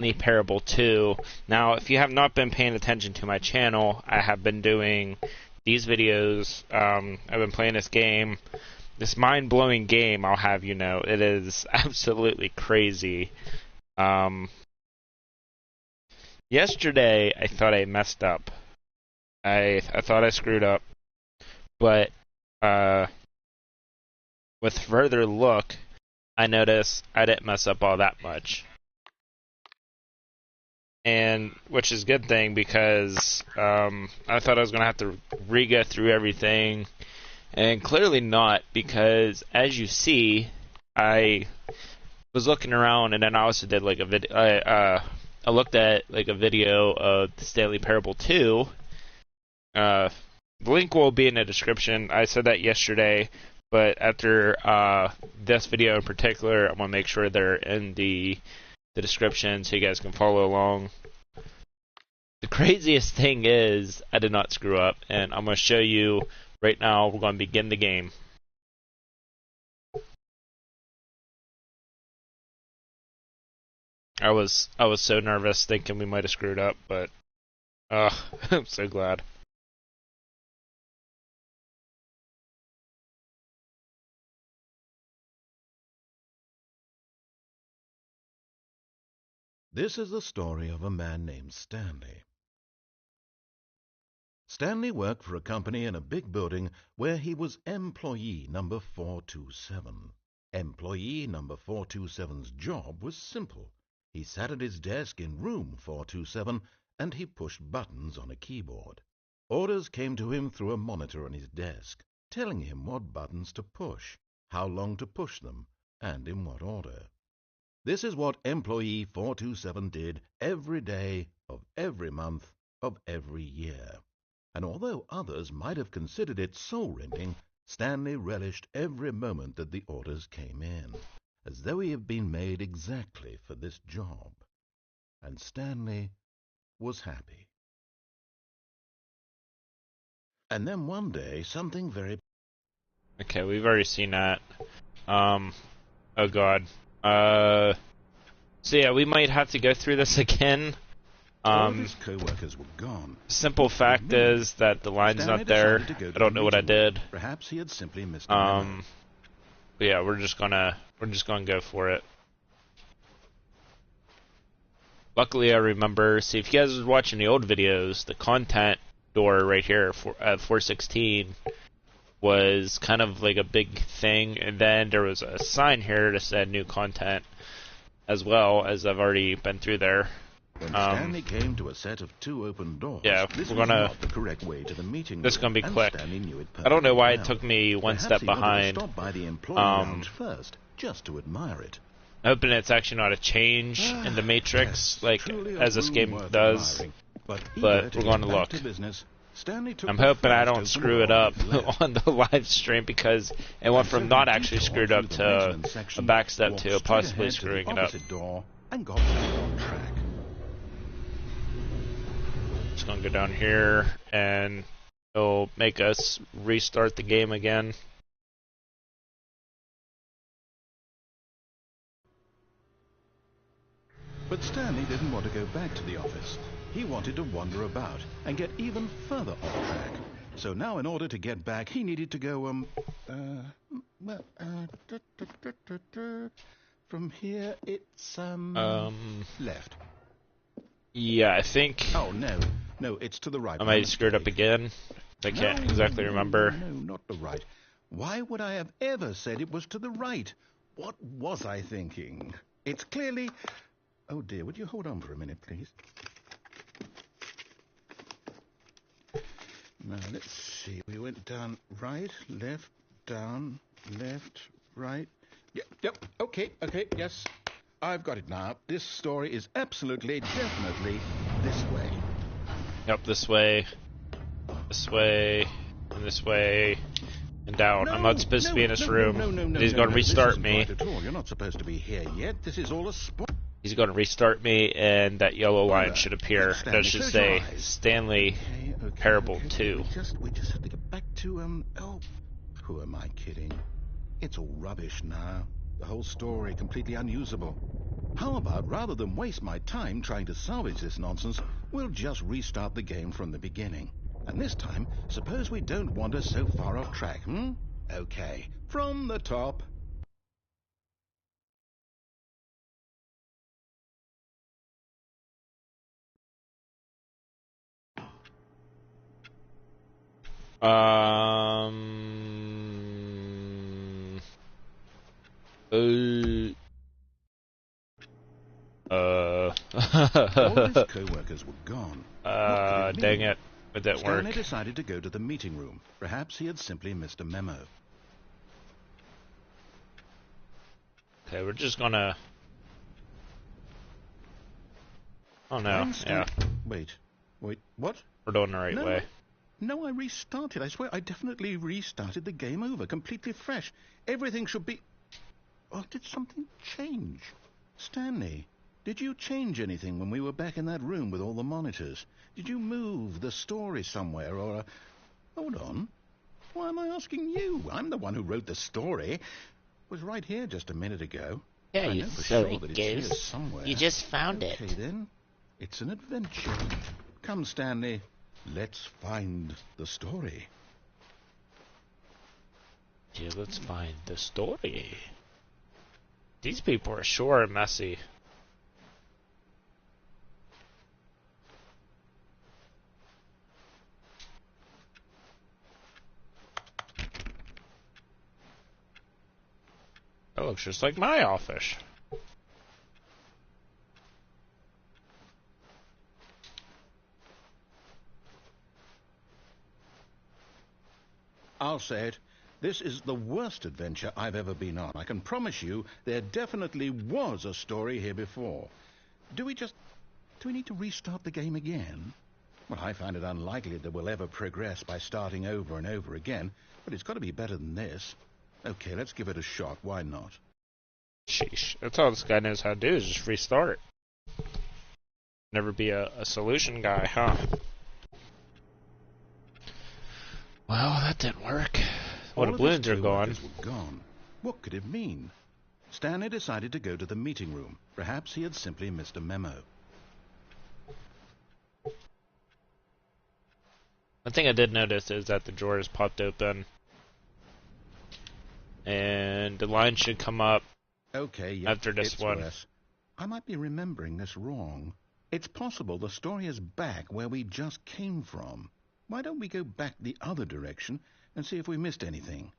Stanley Parable 2. Now, if you have not been paying attention to my channel, I have been doing these videos. I've been playing this game, this mind-blowing game, I'll have you know. It is absolutely crazy. Yesterday, I thought I messed up. I thought I screwed up. But, with further look, I noticed I didn't mess up all that much. And which is a good thing, because I thought I was going to have to re-go through everything, and clearly not, because as you see, I was looking around, and then I also did like a video. I looked at like a video of the Stanley Parable 2. The link will be in the description. I said that yesterday, but after this video in particular, I'm gonna make sure they're in the description so you guys can follow along. The craziest thing is I did not screw up, and I'm going to show you right now. We're going to begin the game. I was so nervous thinking we might have screwed up, but I'm so glad. This is the story of a man named Stanley. Stanley worked for a company in a big building where he was employee number 427. Employee number 427's job was simple. He sat at his desk in room 427 and he pushed buttons on a keyboard. Orders came to him through a monitor on his desk, telling him what buttons to push, how long to push them, and in what order. This is what employee 427 did every day of every month of every year. And although others might have considered it soul-rending, Stanley relished every moment that the orders came in, as though he had been made exactly for this job. And Stanley was happy. And then one day, something very... Okay, we've already seen that. Oh god. So yeah, we might have to go through this again. All of his co-workers were gone. Simple fact is that the line's not there. I don't know what I did. Perhaps he had simply missed a memo. But yeah, we're just gonna go for it. Luckily, I remember. See, if you guys was watching the old videos, the content door right here for 416 was kind of like a big thing, and then there was a sign here that said new content, as well as I've already been through there. When Stanley came to a set of 2 open doors, yeah, this we're was gonna. not the correct way to the meeting. This is gonna be and quick. Stanley knew it I don't know why it perfectly took me one well. step Perhaps he wanted behind. to stop by the employee lounge first, just to admire it. Hoping it's actually not a change in the Matrix, Yes, like truly a as this room game worth does. admiring. But We're going to look. I'm hoping I don't screw it up on the live stream, because it went from not actually screwed up to a back step to possibly screwing it up. And got back on track. Just gonna go down here, and it'll make us restart the game again. But Stanley didn't want to go back to the office. He wanted to wander about and get even further off track. So now, in order to get back, he needed to go, from here, it's, left. Yeah, I think... Oh, no, it's to the right. I might have screwed up again. I can't exactly remember. No, not the right. Why would I have ever said it was to the right? What was I thinking? It's clearly... Oh, dear, would you hold on for a minute, please? Now, let's see. We went down right, left, down, left, right. Yep, okay, yes. I've got it now. This story is absolutely, definitely this way. Yep, this way, and this way, and down. I'm not supposed to be in this room. He's going to restart me. At all. You're not supposed to be here yet. This is all a sport. He's going to restart me, and that yellow line should appear. That should say Stanley Parable 2. We just have to get back to, oh, who am I kidding? It's all rubbish now. The whole story completely unusable. How about, rather than waste my time trying to salvage this nonsense, we'll just restart the game from the beginning. And this time, suppose we don't wander so far off track, hmm? Okay, from the top. All of his co-workers were gone. What could it dang mean? it. It didn't work. Stanley decided to go to the meeting room. Perhaps he had simply missed a memo. Okay, we're just gonna... Oh no, yeah. Wait, what? We're doing the right way. No, I restarted. I swear, I definitely restarted the game over, completely fresh. Everything should be... Oh, did something change? Stanley, did you change anything when we were back in that room with all the monitors? Did you move the story somewhere, or... Hold on. Why am I asking you? I'm the one who wrote the story. It was right here just a minute ago. Yeah, I you know for silly sure that it's here goose. somewhere. You just found it. Okay, then. It's an adventure. Come, Stanley. Let's find the story. Yeah, let's find the story. These people are sure messy. That looks just like my office. I'll say it. This is the worst adventure I've ever been on. I can promise you there definitely was a story here before. Do we need to restart the game again? Well, I find it unlikely that we'll ever progress by starting over and over again, but it's got to be better than this. Okay, let's give it a shot. Why not? Sheesh. That's all this guy knows how to do is just restart it. Never be a solution guy, huh? Well, that didn't work. All the balloons are gone. Were gone. What could it mean? Stanley decided to go to the meeting room. Perhaps he had simply missed a memo. One thing I did notice is that the drawers popped open. And the line should come up after this one. Worse. I might be remembering this wrong. It's possible the story is back where we just came from. Why don't we go back the other direction and see if we missed anything?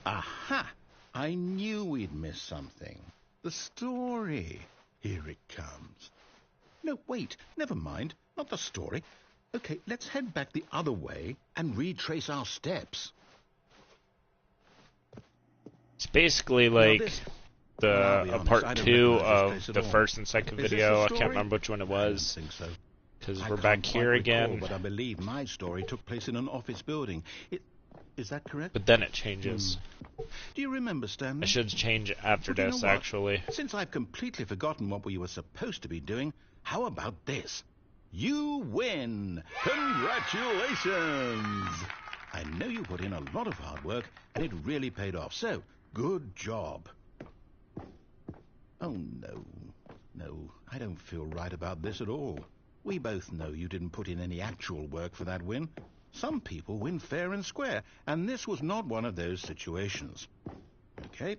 Aha! I knew we'd missed something. The story. Here it comes. No, wait. Never mind. Not the story. Okay, let's head back the other way and retrace our steps. It's basically like part 2 of the first and second video. I can't remember which one it was. I don't think so. Because we're back here again. But I believe my story took place in an office building. Is that correct? But then it changes. Do you remember, Stanley? I should change after Well, this, you know what? actually. Since I've completely forgotten what we were supposed to be doing, how about this? You win! Congratulations! I know you put in a lot of hard work, and it really paid off, so good job. Oh, no. No, I don't feel right about this at all. We both know you didn't put in any actual work for that win. Some people win fair and square, and this was not one of those situations. Okay,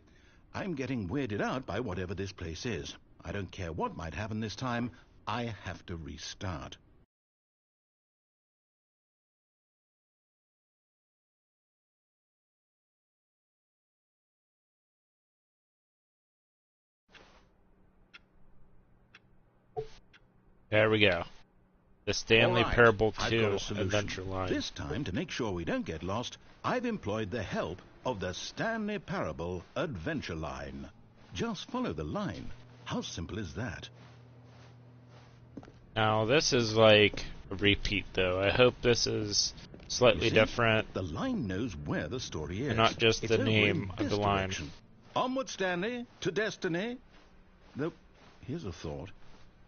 I'm getting weirded out by whatever this place is. I don't care what might happen this time. I have to restart. There we go. The Stanley Parable I've 2 got a solution. Adventure Line. This time, to make sure we don't get lost, I've employed the help of the Stanley Parable Adventure Line. Just follow the line. How simple is that? Now, this is like a repeat, though. I hope this is slightly different. The line knows where the story is. And not just It's the over name in of the this line. direction. Onward, Stanley, to destiny. Nope. Here's a thought.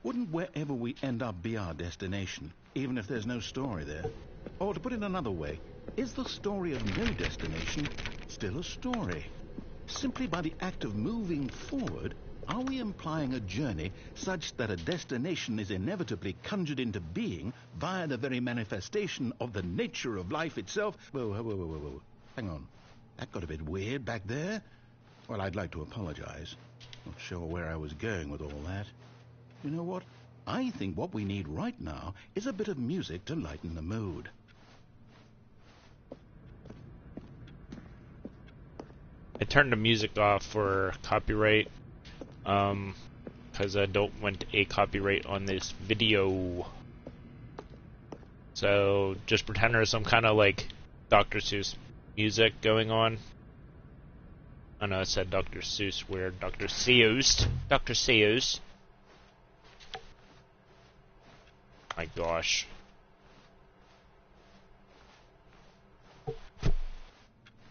Wouldn't wherever we end up be our destination, even if there's no story there? Or to put it another way, is the story of no destination still a story? Simply by the act of moving forward, are we implying a journey such that a destination is inevitably conjured into being via the very manifestation of the nature of life itself? Whoa. Hang on. That got a bit weird back there. Well, I'd like to apologize. Not sure where I was going with all that. You know what? I think what we need right now is a bit of music to lighten the mood. I turned the music off for copyright, because I don't want a copyright on this video. So just pretend there's some kind of like Dr. Seuss music going on. I know I said Dr. Seuss weird. Dr. Seuss. Dr. Seuss. My gosh.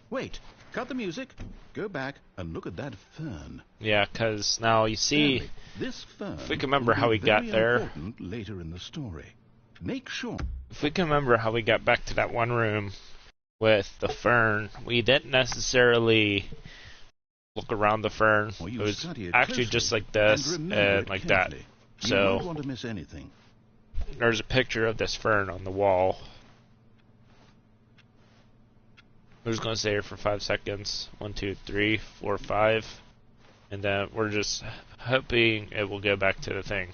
Wait, cut the music, go back and look at that fern. Yeah, because now you see, Stanley, this fern if we can remember how we got there. Later in the story. Make sure. If we can remember how we got back to that one room with the fern, we didn't necessarily look around the fern. It was actually just like this and like that. So you don't want to miss anything. There's a picture of this fern on the wall. We're just going to stay here for 5 seconds. 1, 2, 3, 4, 5. And then we're just hoping it will go back to the thing.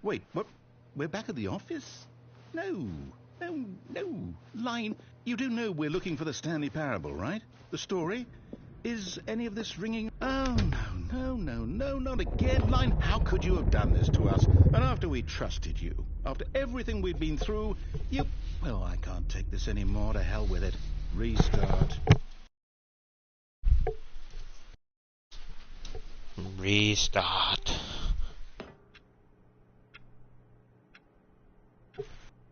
Wait, what? We're back at the office? No. Line, you do know we're looking for the Stanley Parable, right? The story? Is any of this ringing? Oh, no, not again. Line, how could you have done this to us? And after we trusted you, after everything we've been through, you... Well, I can't take this anymore. To hell with it. Restart. Restart.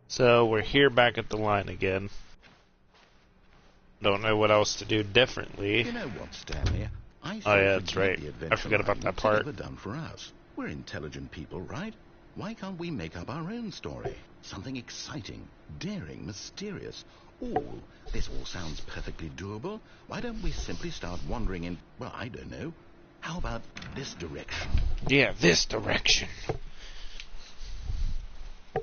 So, we're here back at the line again. Don't know what else to do differently. You know what, Stanley? Oh yeah, that's right. I forgot about that part. Ever done for us. We're intelligent people, right? Why can't we make up our own story? Something exciting, daring, mysterious. This all sounds perfectly doable. Why don't we simply start wandering in, well, I don't know. How about this direction? Yeah, this direction.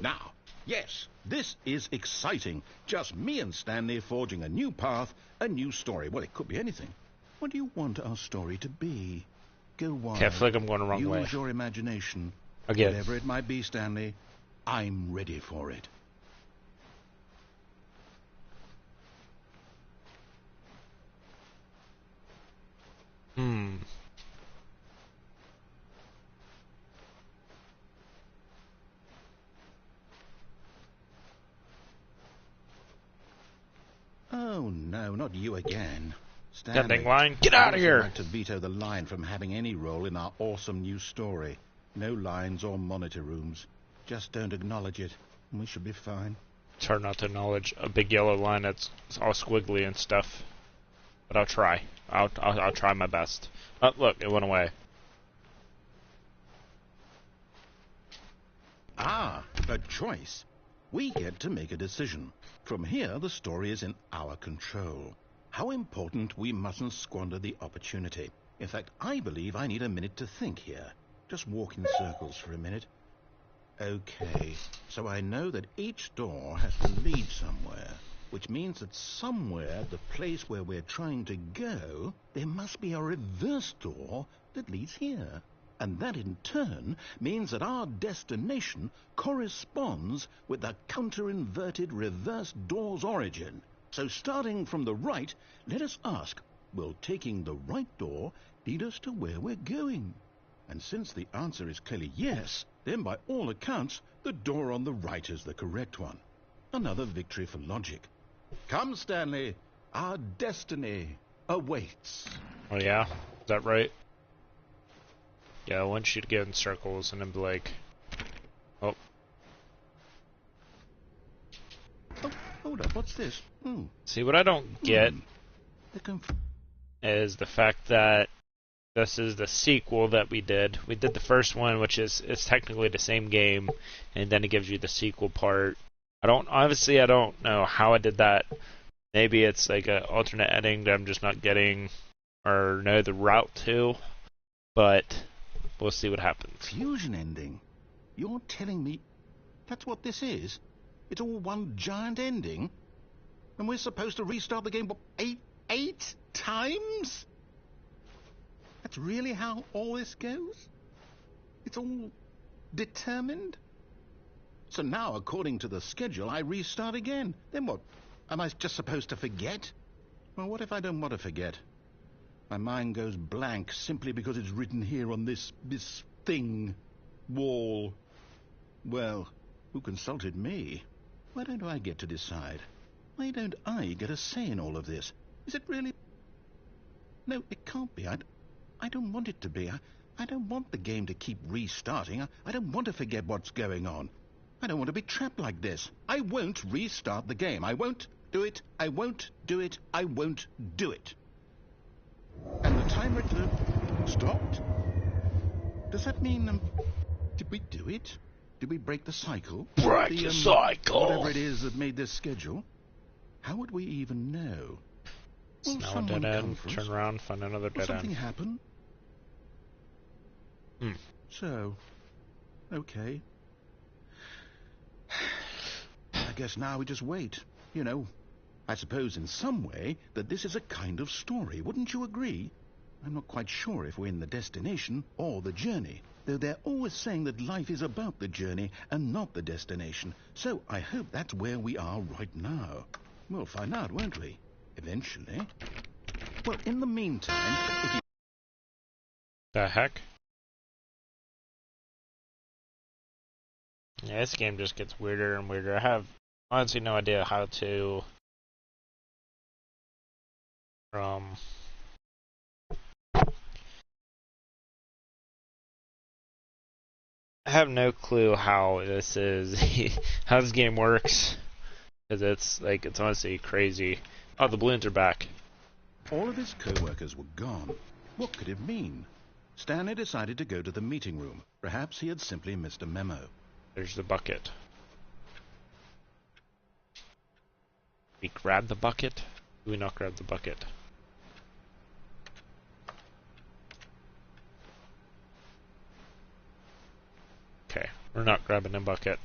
Now, yes, this is exciting. Just me and Stanley forging a new path, a new story. Well, it could be anything. What do you want our story to be? Go wild. I feel like I'm going the wrong way. Use your imagination. Again. Whatever it might be, Stanley, I'm ready for it. Oh, no, not you again. Standing line, get out of here! I'd like to veto the line from having any role in our awesome new story. No lines or monitor rooms. Just don't acknowledge it, and we should be fine. It's hard not to acknowledge a big yellow line that's all squiggly and stuff. But I'll try. I'll try my best. Oh, look, it went away. Ah, a choice. We get to make a decision. From here, the story is in our control. How important we mustn't squander the opportunity. In fact, I believe I need a minute to think here. Just walk in circles for a minute. Okay, so I know that each door has to lead somewhere, which means that somewhere, the place where we're trying to go, there must be a reverse door that leads here. And that in turn means that our destination corresponds with the counter-inverted reverse door's origin. So starting from the right, let us ask, will taking the right door lead us to where we're going? And since the answer is clearly yes, then by all accounts, the door on the right is the correct one. Another victory for logic. Come, Stanley, our destiny awaits. Oh yeah? Is that right? Yeah, I want you to get in circles and then be like... Oh. Oh, hold up, what's this? See, what I don't get is the fact that this is the sequel that we did. We did the first one, which is it's technically the same game, and then it gives you the sequel part. I don't know how I did that. Maybe it's like an alternate ending that I'm just not getting or know the route to, but we'll see what happens. Fusion ending? You're telling me that's what this is? It's all one giant ending? And we're supposed to restart the game, what, eight times? That's really how all this goes? It's all determined? So now, according to the schedule, I restart again. Then what? Am I just supposed to forget? Well, what if I don't want to forget? My mind goes blank simply because it's written here on this thing, wall. Well, who consulted me? Why don't I get to decide? Why don't I get a say in all of this? Is it really? No, it can't be. I don't want it to be. I don't want the game to keep restarting. I don't want to forget what's going on. I don't want to be trapped like this. I won't restart the game. I won't do it. I won't do it. I won't do it. And the timer stopped? Does that mean, did we do it? Did we break the cycle? Break the cycle! Whatever it is that made this schedule. How would we even know? Will now a dead end. Turn around, find another dead end. Something happen? So, okay. I guess now we just wait. You know, I suppose in some way that this is a kind of story. Wouldn't you agree? I'm not quite sure if we're in the destination or the journey, though they're always saying that life is about the journey and not the destination. So I hope that's where we are right now. We'll find out, won't we? Eventually. Well, in the meantime, if you... The heck? Yeah, this game just gets weirder and weirder. I have honestly no idea how to... I have no clue how this is... how this game works. Because it's honestly crazy. Oh, the balloons are back. All of his co-workers were gone. What could it mean? Stanley decided to go to the meeting room. Perhaps he had simply missed a memo. There's the bucket. We grab the bucket? Do we not grab the bucket? Okay, we're not grabbing the bucket.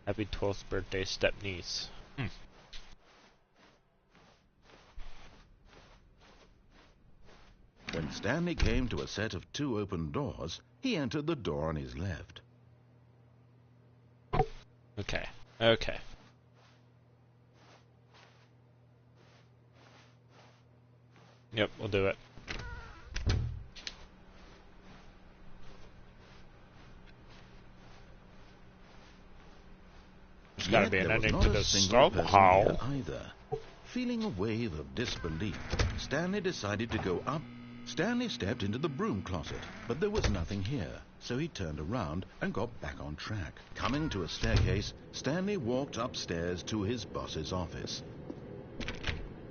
Happy 12th birthday, step-niece. When Stanley came to a set of 2 open doors, he entered the door on his left. Okay. Yep, we'll do it. There's gotta be an ending to this somehow. Either. Feeling a wave of disbelief, Stanley decided to go up. Stanley stepped into the broom closet, but there was nothing here, so he turned around and got back on track. Coming to a staircase, Stanley walked upstairs to his boss's office.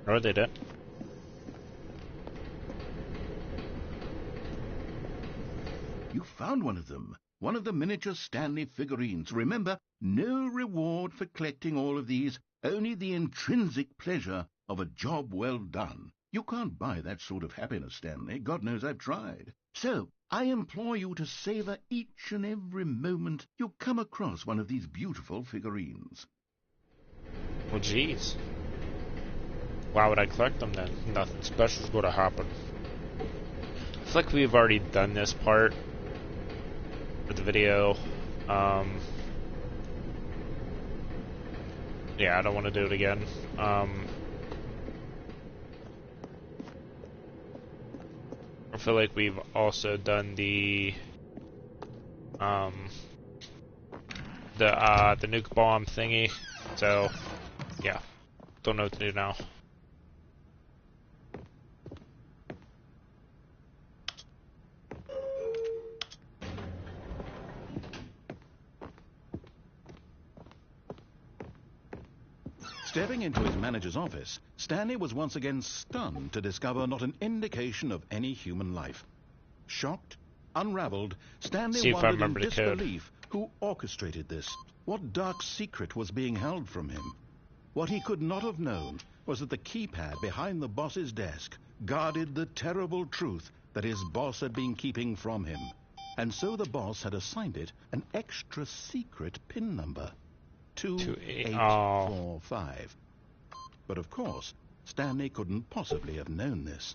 Oh, they did. You found one of them. One of the miniature Stanley figurines. Remember, no reward for collecting all of these, only the intrinsic pleasure of a job well done. You can't buy that sort of happiness, Stanley. God knows I've tried. So, I implore you to savor each and every moment you come across one of these beautiful figurines. Well, jeez. Why would I collect them then? Nothing special's going to happen. I feel like we've already done this part of the video. Yeah, I don't want to do it again. I feel like we've also done the nuke bomb thingy. So, yeah, don't know what to do now. Stepping into his manager's office, Stanley was once again stunned to discover not an indication of any human life. Shocked, unraveled, Stanley wondered in disbelief who orchestrated this. What dark secret was being held from him? What he could not have known was that the keypad behind the boss's desk guarded the terrible truth that his boss had been keeping from him. And so the boss had assigned it an extra secret PIN number. 2845. But of course, Stanley couldn't possibly have known this.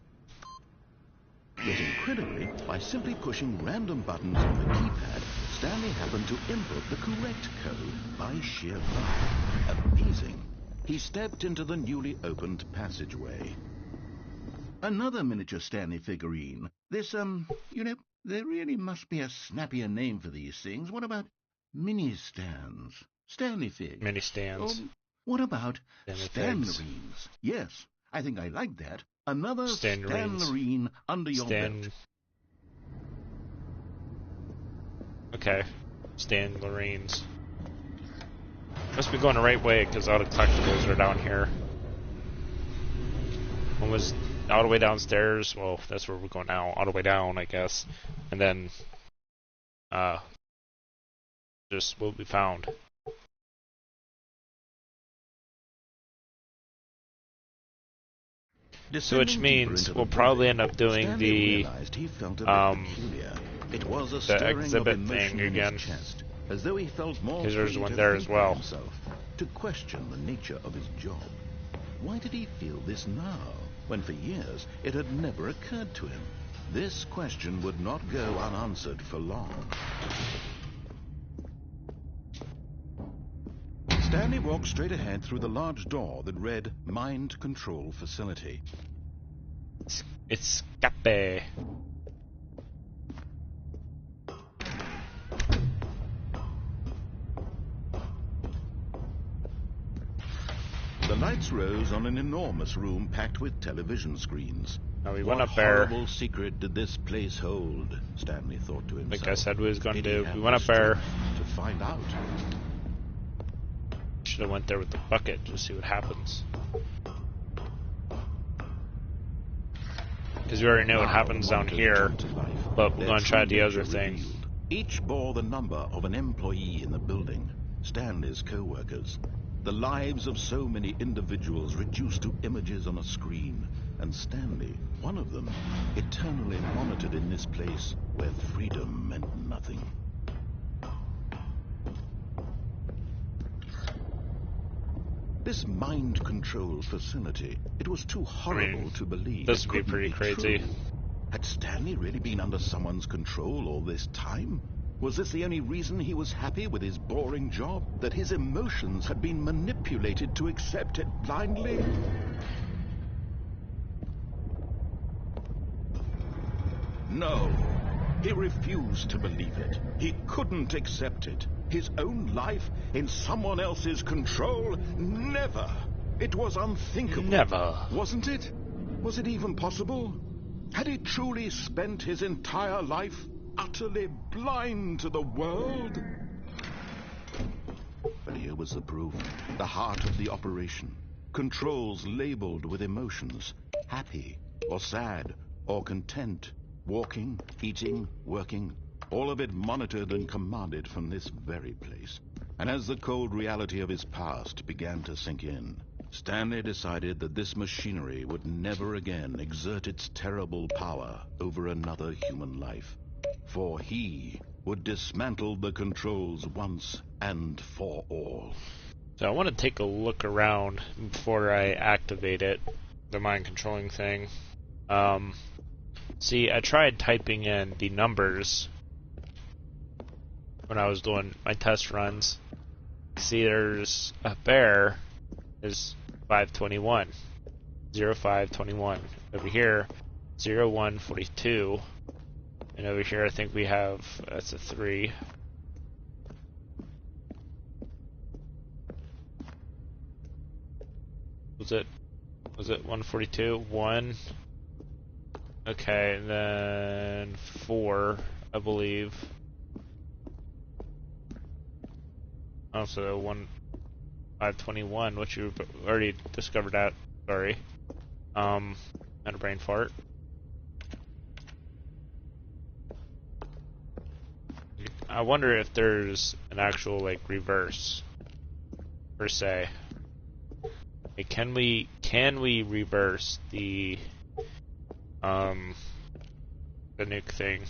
Yet incredibly, by simply pushing random buttons on the keypad, Stanley happened to input the correct code by sheer luck. Amazing. He stepped into the newly opened passageway. Another miniature Stanley figurine. This, you know, there really must be a snappier name for these things. What about mini-stands? Stanley figs. Mini-stands. What about Stanley Stanlerines? Yes, I think I like that. Another Stanlerines. Stanlerine under your belt. Okay. Stanlerines. Must be going the right way because all the collectibles are down here. One was all the way downstairs. Well, that's where we're going now. All the way down, I guess. And then, just what we found. So which means we'll probably end up doing the exhibit thing again. As though he felt more because there's free one to there think as well. of himself, to question the nature of his job. Why did he feel this now, when for years it had never occurred to him? This question would not go unanswered for long. Stanley walked straight ahead through the large door that read Mind Control Facility. Escape. The lights rose on an enormous room packed with television screens. Now we went What up there. horrible secret did this place hold? Stanley thought to himself. Like I said we was going to Did he do. have We went the up there. strength to find out. Should have went there with the bucket to see what happens. Because we already know what happens down here. But we're going to try the other thing. Each bore the number of an employee in the building. Stanley's co-workers. The lives of so many individuals reduced to images on a screen. And Stanley, one of them, eternally monitored in this place where freedom meant nothing. This mind control facility, it was too horrible to believe. This it would be couldn't pretty crazy. true. Had Stanley really been under someone's control all this time? Was this the only reason he was happy with his boring job? That his emotions had been manipulated to accept it blindly? No. He refused to believe it. He couldn't accept it. His own life in someone else's control? Never. It was unthinkable. Never. Wasn't it? Was it even possible? Had he truly spent his entire life utterly blind to the world? But here was the proof. The heart of the operation. Controls labeled with emotions. Happy, or sad, or content. Walking, eating, working. All of it monitored and commanded from this very place. And as the cold reality of his past began to sink in, Stanley decided that this machinery would never again exert its terrible power over another human life. For he would dismantle the controls once and for all. So I want to take a look around before I activate it, the mind controlling thing. See, I tried typing in the numbers when I was doing my test runs. See, there's a bear is 521, 0521. Over here, 0142. And over here, I think we have, that's a 3. Was it 142? 1. Okay, and then 4, I believe. Also 1, 521, which you've already discovered at. Sorry. Had a brain fart. I wonder if there's an actual, like, reverse, per se. Like, can we reverse the nuke thing?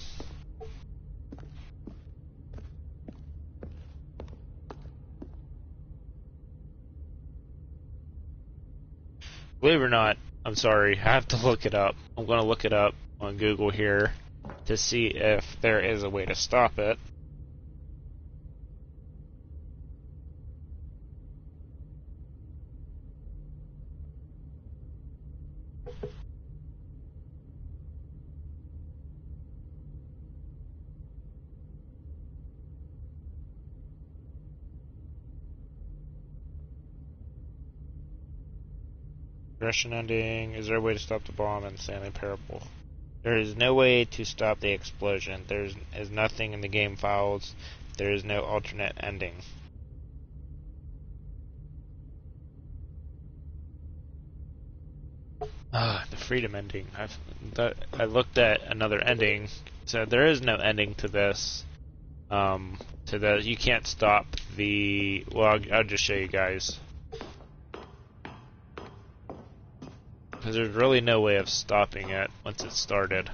Believe it or not, I'm sorry, I have to look it up. I'm gonna look it up on Google here to see if there is a way to stop it. Progression ending. Is there a way to stop the bomb in Stanley Parable? There is no way to stop the explosion. There is nothing in the game files. There is no alternate ending. The freedom ending. I looked at another ending. So there is no ending to this. You can't stop the. Well, I'll just show you guys. Because there's really no way of stopping it once it started.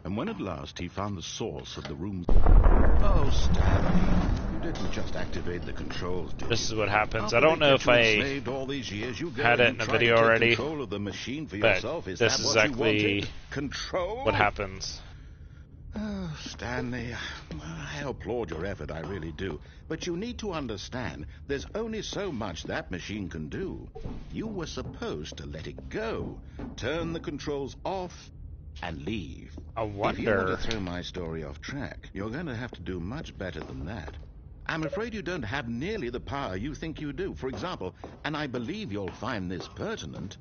And when at last he found the source of the room... Oh, Stanley, you didn't just activate the controls, did This you? is what happens. After I don't know if I all these years, you had it in a video already, control of the machine for but yourself. Is this that is what you exactly wanted? Control? what happens. Oh, Stanley, I applaud your effort, I really do. But you need to understand, there's only so much that machine can do. You were supposed to let it go, turn the controls off, and leave. I wonder. If you want to throw my story off track, you're going to have to do much better than that. I'm afraid you don't have nearly the power you think you do. For example, and I believe you'll find this pertinent,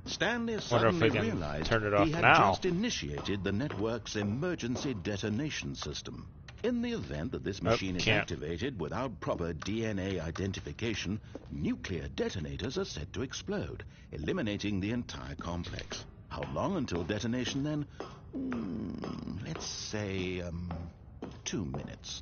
Stanley suddenly realized turn it off he had now. just initiated the network's emergency detonation system. In the event that this machine is activated without proper DNA identification, nuclear detonators are set to explode, eliminating the entire complex. How long until detonation then? Let's say, 2 minutes.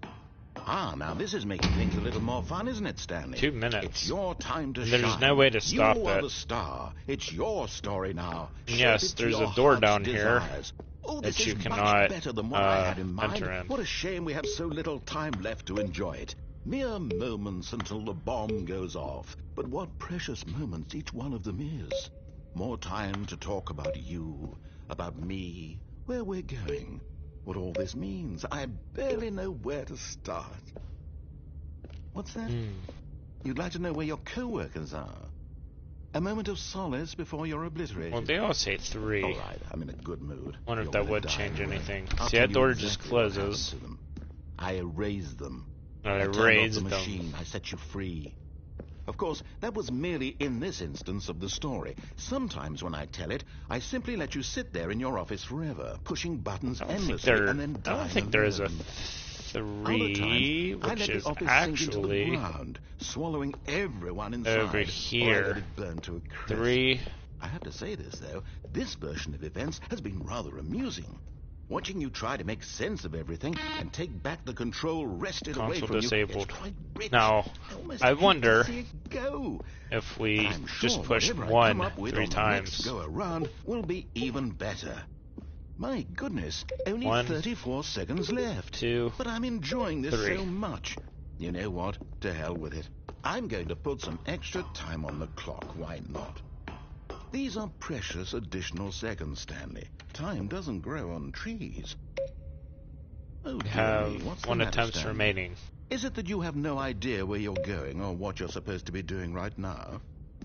Now this is making things a little more fun, isn't it, Stanley? 2 minutes. It's your time to There's shine. no way to stop You are it. the star. It's your story now. Yes, there's a door down here that you cannot better than what I had in mind. enter in. What a shame we have so little time left to enjoy it. Mere moments until the bomb goes off. But what precious moments each one of them is. More time to talk about you, about me, where we're going. What all this means, I barely know where to start. What's that? You'd like to know where your co-workers are? A moment of solace before you're obliterated. Well, they all say 3. All right, I'm in a good mood. Wonder if You're that gonna would die change anyway. anything. I'll See, tell that you door exactly just what happened closes. to them. I erased them. I I turned off erased the them. machine. I set you free. Of course, that was merely in this instance of the story. Sometimes when I tell it, I simply let you sit there in your office forever, pushing buttons endlessly and then dying I don't think there is a alone. 3, Other times, I which let is the office sink into the actually ground, swallowing everyone inside. over Or I here. let it burn to a crisp. 3. I have to say this, though. This version of events has been rather amusing. Watching you try to make sense of everything and take back the control wrested away Console from disabled. you, it's quite rich. Now, almost I hate to wonder see it go. if we I'm sure just push whatever I 1 come up with 3 on the times. next go around will be even better. My goodness, only 1, 34 seconds left. 2, But I'm enjoying this 3. so much. You know what? To hell with it. I'm going to put some extra time on the clock. Why not? These are precious additional seconds, Stanley. Time doesn't grow on trees. Oh, We dear have me, what's the 1 matter, attempt Stanley? remaining. Is it that you have no idea where you're going or what you're supposed to be doing right now?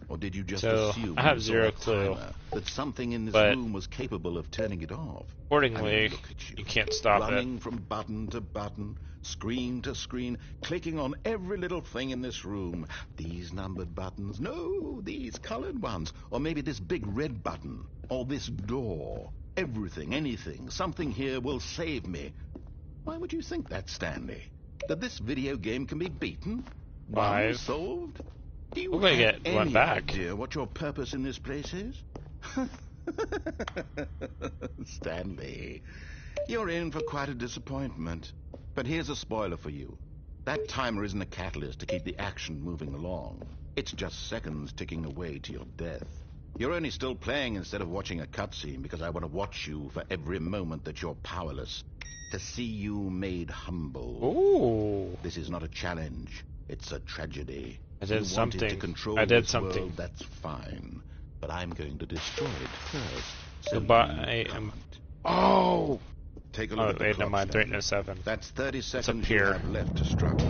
Or did you just So, assume I have you saw zero a clue. timer, that something in this But room was capable of turning it off? Accordingly, look at you can't stop running it. from button to button, screen to screen, clicking on every little thing in this room. These numbered buttons, no, these colored ones, or maybe this big red button, or this door. Everything, anything, something here will save me. Why would you think that, Stanley? That this video game can be beaten? One 5. solved? Do you We're gonna have get one any back. idea what your purpose in this place is? Stanley, you're in for quite a disappointment. But here's a spoiler for you. That timer isn't a catalyst to keep the action moving along. It's just seconds ticking away to your death. You're only still playing instead of watching a cutscene because I want to watch you for every moment that you're powerless. To see you made humble. Ooh. This is not a challenge. It's a tragedy. I did You something. wanted to control I did this something. world, that's fine. But I'm going to destroy it first. So Goodbye. you can't. Oh! Take a Oh, look at the wait, clock, never mind. 3 Stanley. to 7. That's 30 up seconds you here. have left to struggle.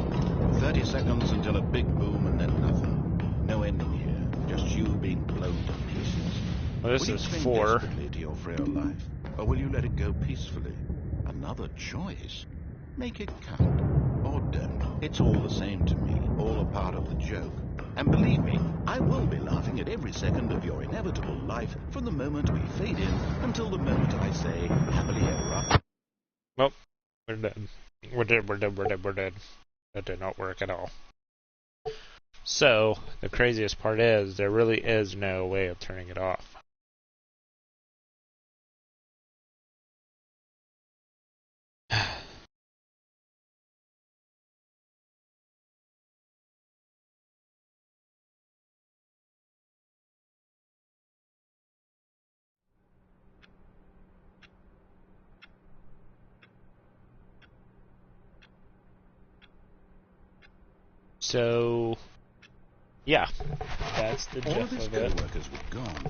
30 seconds until a big boom and then nothing. No ending here. Just you being blown to pieces. Well, this Will you is cling 4. desperately to your frail life? Or will you let it go peacefully? Another choice. Make it count. Or don't. It's all the same to me. All a part of the joke. And believe me, I will be laughing at every second of your inevitable life from the moment we fade in until the moment I say, happily ever after. Well, we're dead. We're dead. That did not work at all. So, the craziest part is, there really is no way of turning it off. So, yeah, that's the All gist of his of it. co-workers were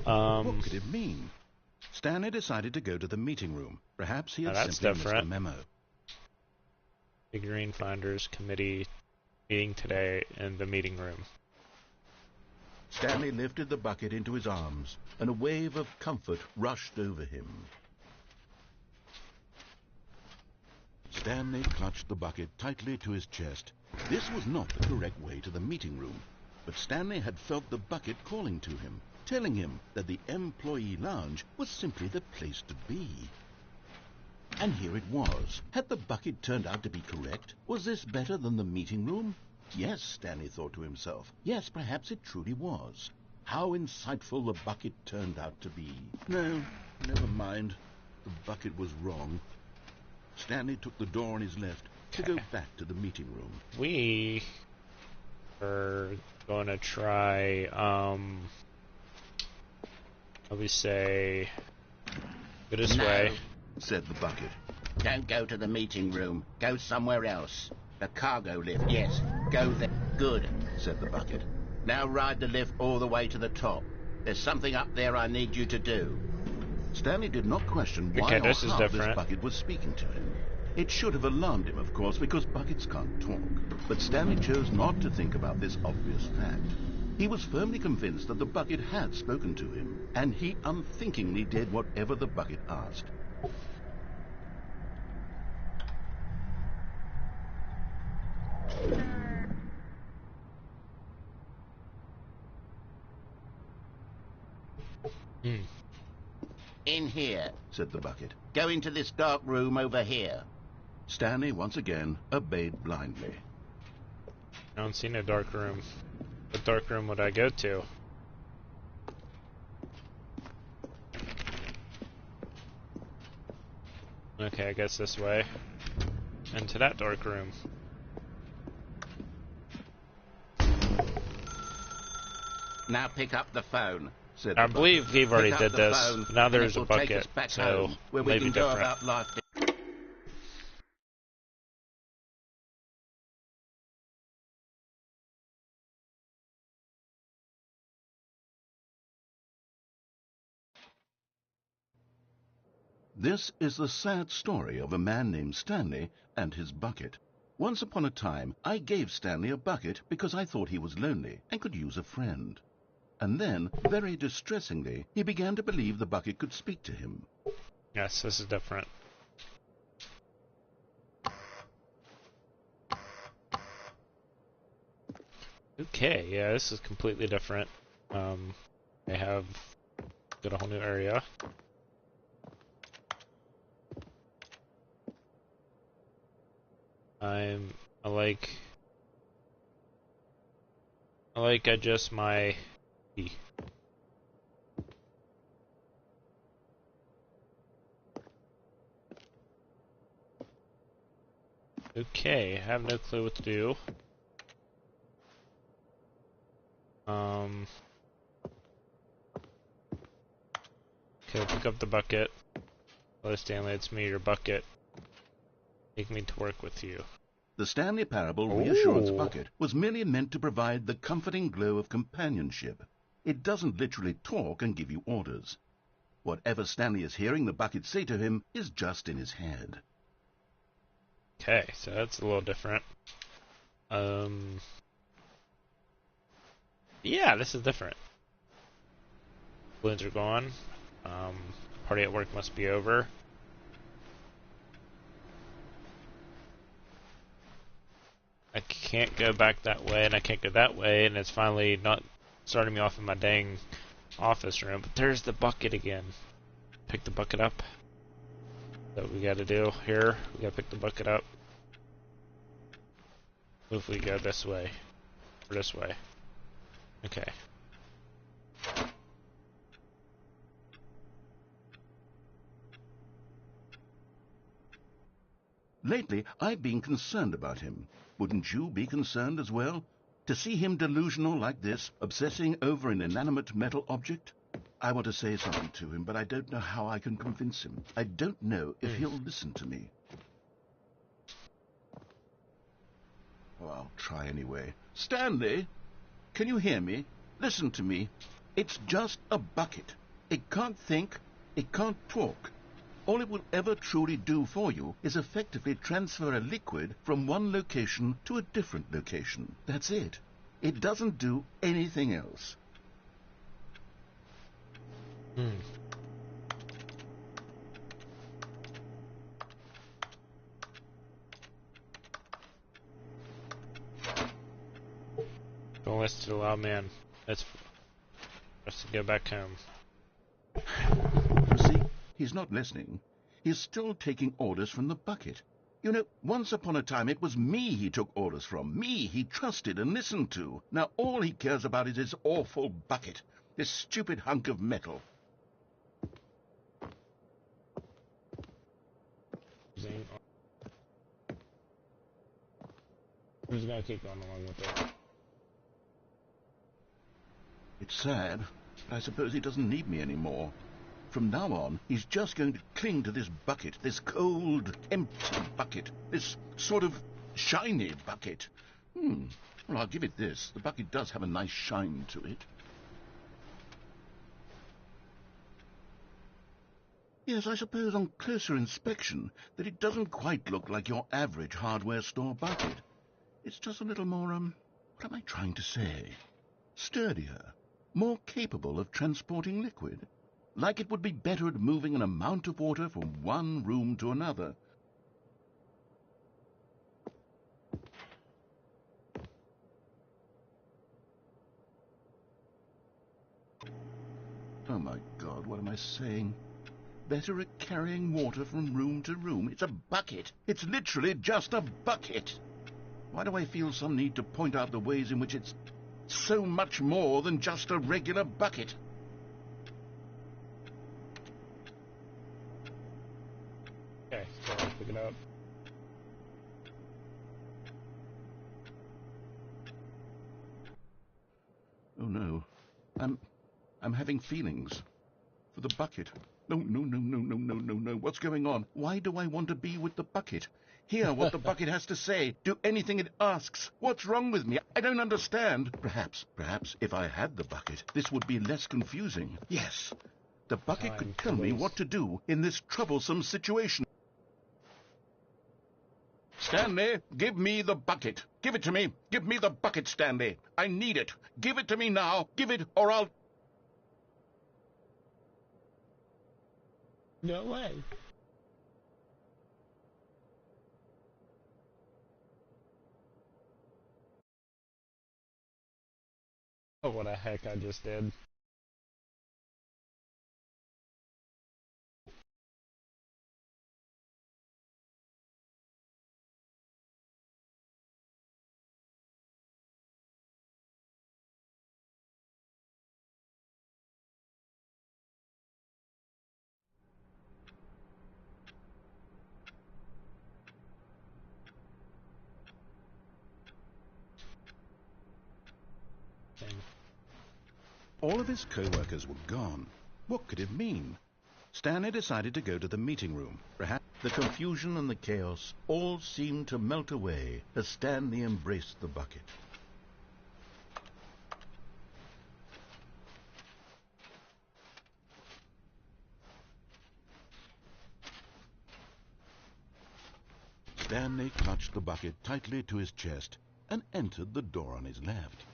gone. What could it mean? Stanley decided to go to the meeting room. Perhaps he had Now that's simply missed different. the memo. Figurine Founders Committee meeting today in the meeting room. Stanley lifted the bucket into his arms, and a wave of comfort rushed over him. Stanley clutched the bucket tightly to his chest. This was not the correct way to the meeting room, but Stanley had felt the bucket calling to him, telling him that the employee lounge was simply the place to be. And here it was. Had the bucket turned out to be correct? Was this better than the meeting room? Yes, Stanley thought to himself. Yes, perhaps it truly was. How insightful the bucket turned out to be. No, never mind. The bucket was wrong. Stanley took the door on his left to go back to the meeting room. We are going to try, let me say, go this way. Said the bucket. Don't go to the meeting room. Go somewhere else. The cargo lift, yes. Go there. Good, Said the bucket. now ride the lift all the way to the top. There's something up there I need you to do. Stanley did not question why Okay, or this is how different. this bucket was speaking to him. It should have alarmed him, of course, because buckets can't talk. But Stanley chose not to think about this obvious fact. He was firmly convinced that the bucket had spoken to him, and he unthinkingly did whatever the bucket asked. In here. Said the bucket. Go into this dark room over here. Stanley once again obeyed blindly. I don't see no dark room. What dark room would I go to? Okay, I guess this way. Into that dark room. Now pick up the phone. Said I the believe bucket. Steve already Pick up did the this. phone, Now and there's it a will take bucket, us back so home, where we maybe can go different. about life. This is the sad story of a man named Stanley and his bucket. Once upon a time, I gave Stanley a bucket because I thought he was lonely and could use a friend. And then, very distressingly, he began to believe the bucket could speak to him. Yes, this is different. Okay, yeah, this is completely different. They have got a whole new area. I like I like adjust my key. Okay, I have no clue what to do. Okay, pick up the bucket. Hello, Stanley, it's me, your bucket. Take me to work with you. The Stanley Parable reassurance Ooh. bucket was merely meant to provide the comforting glow of companionship. It doesn't literally talk and give you orders. Whatever Stanley is hearing the bucket say to him is just in his head. Okay, so that's a little different. Yeah, this is different. Balloons are gone. Party at work must be over. I can't go back that way, and I can't go that way, and it's finally not starting me off in my dang office room. But there's the bucket again. Pick the bucket up. That's what we gotta do here. We gotta pick the bucket up. If we go this way. Or this way. Okay. Lately, I've been concerned about him. Wouldn't you be concerned as well? To see him delusional like this, obsessing over an inanimate metal object? I want to say something to him, but I don't know how I can convince him. I don't know if he'll listen to me. Oh, I'll try anyway. Stanley, can you hear me? Listen to me. It's just a bucket. It can't think. It can't talk. All it will ever truly do for you is effectively transfer a liquid from one location to a different location. That's it. It doesn't do anything else. Don't listen to the loud man. That's for us to go back home. You see, he's not listening. He's still taking orders from the bucket. You know, once upon a time it was me he took orders from. Me he trusted and listened to. Now all he cares about is his awful bucket. This stupid hunk of metal. Who's gonna keep going along with it? It's sad, but I suppose he doesn't need me anymore. From now on, he's just going to cling to this bucket, this cold, empty bucket, this sort of shiny bucket. Well, I'll give it this. The bucket does have a nice shine to it. Yes, I suppose on closer inspection that it doesn't quite look like your average hardware store bucket. It's just a little more, what am I trying to say? Sturdier, more capable of transporting liquid. Like it would be better at moving an amount of water from one room to another. Oh my God, what am I saying? Better at carrying water from room to room. It's a bucket. It's literally just a bucket. Why do I feel some need to point out the ways in which it's so much more than just a regular bucket? Okay, so I'll pick it up. Oh no. I'm having feelings. For the bucket. No. What's going on? Why do I want to be with the bucket? Hear what the bucket has to say. Do anything it asks. What's wrong with me? I don't understand. Perhaps, if I had the bucket, this would be less confusing. Yes, the bucket could tell me what to do in this troublesome situation. Stanley, give me the bucket. Give it to me. Give me the bucket, Stanley. I need it. Give it to me now. Give it, or I'll... No way. Oh, what the heck I just did. All of his co-workers were gone. What could it mean? Stanley decided to go to the meeting room. Perhaps the confusion and the chaos all seemed to melt away as Stanley embraced the bucket. Stanley clutched the bucket tightly to his chest and entered the door on his left.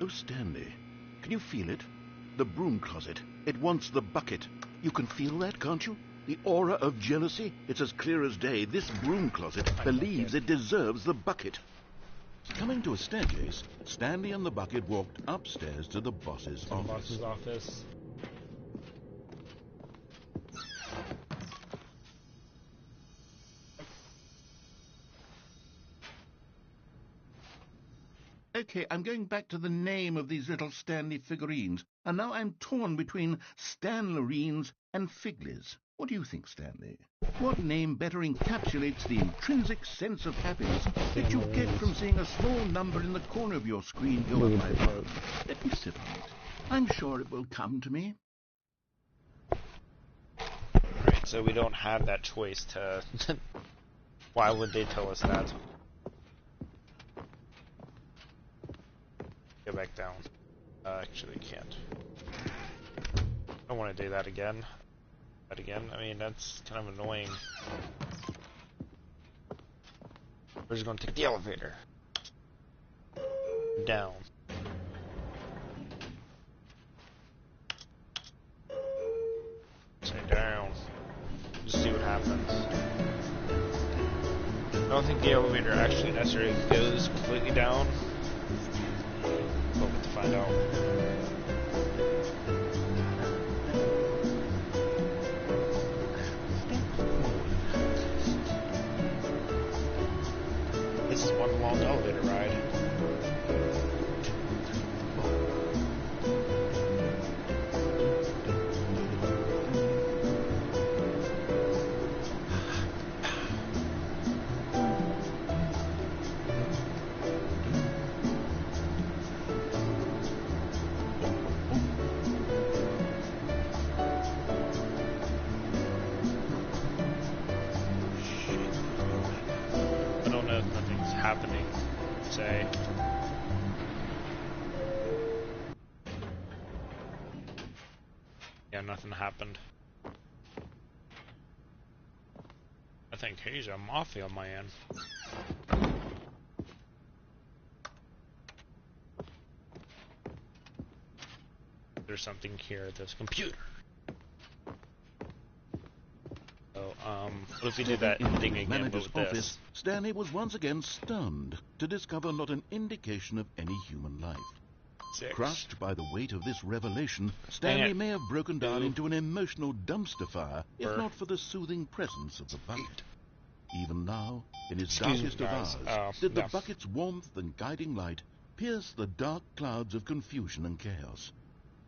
Oh, Stanley, can you feel it? The broom closet. It wants the bucket. You can feel that, can't you? The aura of jealousy? It's as clear as day. This broom closet believes it deserves the bucket. Coming to a staircase, Stanley and the bucket walked upstairs to the boss's office. Okay, I'm going back to the name of these little Stanley figurines, and now I'm torn between Stanlerines and Figlies. What do you think, Stanley? What name better encapsulates the intrinsic sense of happiness that you get from seeing a small number in the corner of your screen go up by one? Let me sit on it. I'm sure it will come to me. Right, so we don't have that choice to... Why would they tell us that? Go back down. Actually, can't. I don't want to do that again. I mean, that's kind of annoying. We're just going to take the elevator. Down. Say down. Just see what happens. I don't think the elevator actually necessarily goes completely down. We'll get to find out. This is one long elevator ride. Happening, say. Yeah, nothing happened. I think he's a mafia man. There's something here at this computer. What if we did that thing again, but with this? Stanley was once again stunned to discover not an indication of any human life. 6. Crushed by the weight of this revelation, Stanley may have broken down into an emotional dumpster fire, if not for the soothing presence of the bucket. Even now, in his darkest of hours, did the bucket's warmth and guiding light pierce the dark clouds of confusion and chaos.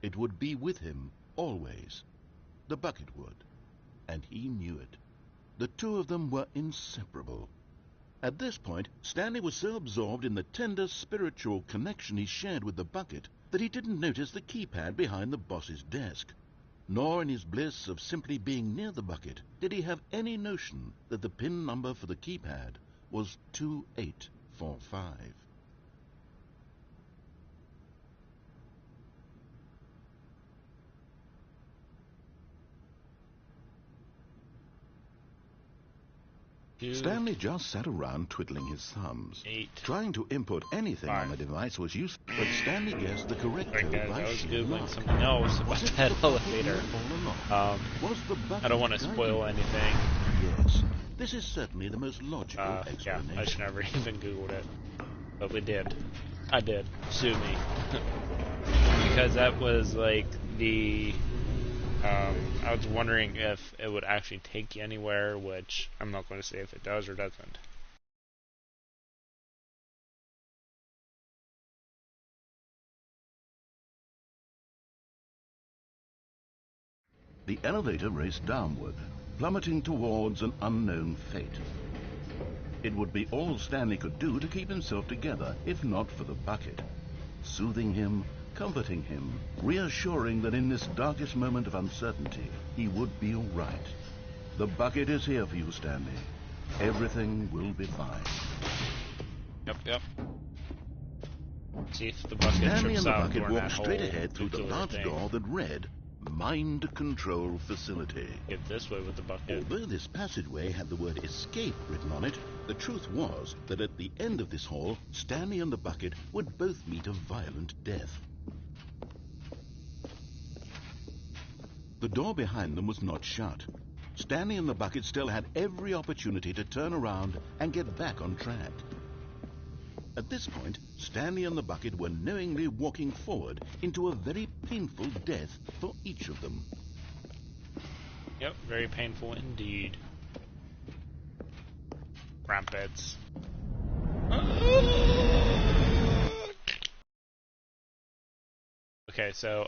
It would be with him, always. The bucket would. And he knew it. The two of them were inseparable. At this point, Stanley was so absorbed in the tender spiritual connection he shared with the bucket that he didn't notice the keypad behind the boss's desk. Nor in his bliss of simply being near the bucket did he have any notion that the PIN number for the keypad was 2845. Stanley just sat around twiddling his thumbs. 8. Trying to input anything 5. on the device was useless, but Stanley guessed the correct Right, code guys, by I was sheer googling luck. something else about Was it that the bucket elevator. all along? Was the bucket I don't want to guiding spoil him? anything. Yes, this is certainly the most logical Yeah, explanation. I should never even googled it, but we did. I did. Sue me. Because that was like the. I was wondering if it would actually take you anywhere, which I'm not going to say if it does or doesn't. The elevator raced downward, plummeting towards an unknown fate. It would be all Stanley could do to keep himself together, if not for the bucket. Soothing him, comforting him, reassuring that in this darkest moment of uncertainty, he would be all right. The bucket is here for you, Stanley. Everything will be fine. Yep. See if the bucket Stanley trips and the out bucket during walked that straight whole ahead through the nuclear large thing. door that read, Mind Control Facility. Get this way with the bucket. Although this passageway had the word escape written on it, the truth was that at the end of this hall, Stanley and the bucket would both meet a violent death. The door behind them was not shut. Stanley and the bucket still had every opportunity to turn around and get back on track. At this point, Stanley and the bucket were knowingly walking forward into a very painful death for each of them. Yep, very painful indeed. Crumpets. Okay, so